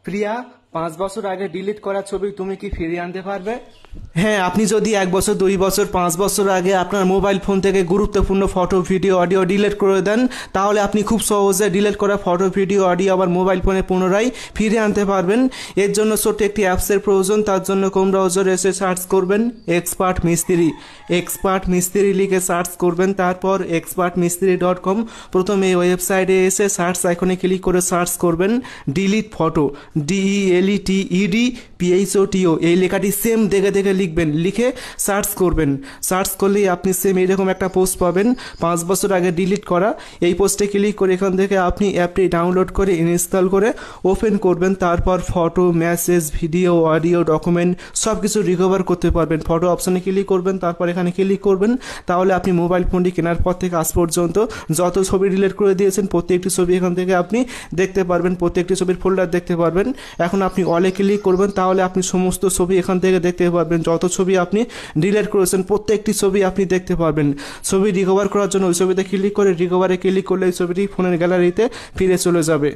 প্রিয়া, 5 বছর আগে ডিলিট করা ছবি তুমি কি ফিরিয়ে আনতে পারবে? হ্যাঁ, আপনি যদি 1 বছর, 2 বছর, 5 বছর আগে আপনার মোবাইল ফোন থেকে গুরুত্বপূর্ণ ফটো, ভিডিও, অডিও ডিলিট করে দেন, তাহলে আপনি খুব সহজে ডিলিট করা ফটো, ভিডিও, অডিও আবার মোবাইল ফোনে পুনরায় ফিরিয়ে আনতে পারবেন। এর জন্য ছোট্ট একটি অ্যাপসের প্রয়োজন। তার জন্য ক্রোম ব্রাউজারে এসে সার্চ করবেন এক্সপার্ট মিস্ত্রি। এক্সপার্ট মিস্ত্রি লিখে সার্চ করবেন, তারপর expertmistry.com। প্রথমে এই ওয়েবসাইটে এসে সার্চ আইকনে ক্লিক করে সার্চ করবেন ডিলিট ফটো, DELETEDPHOTO। এই লেখাটি সেম দেখে দেখে লিখবেন, লিখে সার্চ করবেন। সার্চ করলেই আপনি সেম এইরকম একটা পোস্ট পাবেন, 5 বছর আগে ডিলিট করা। এই পোস্টে ক্লিক করে এখান থেকে আপনি অ্যাপটি ডাউনলোড করে ইনস্টল করে ওপেন করবেন। তারপর photo, message, video, audio, document সব কিছু রিকভার করতে পারবেন। ফটো অপশনে ক্লিক করবেন, তারপর এখানে ক্লিক করবেন। তাহলে আপনি মোবাইল ফোনটি কেনার পর থেকে আজ পর্যন্ত যত ছবি ডিলিট করে দিয়েছেন প্রত্যেকটি ছবি এখান থেকে আপনি দেখতে পারবেন, প্রত্যেকটি ছবির ফোল্ডার দেখতে পারবেন। এখন আপনি অলে ক্লিক করবেন, তাহলে আপনি সমস্ত ছবি এখান থেকে দেখতে পারবেন। যত ছবি আপনি ডিলিট করেছেন প্রত্যেকটি ছবি আপনি দেখতে পারবেন। ছবি রিকভার করার জন্য ওই ছবিতে ক্লিক করে রিকভারে ক্লিক করলে এই ছবিটি ফোনের গ্যালারিতে ফিরে চলে যাবে।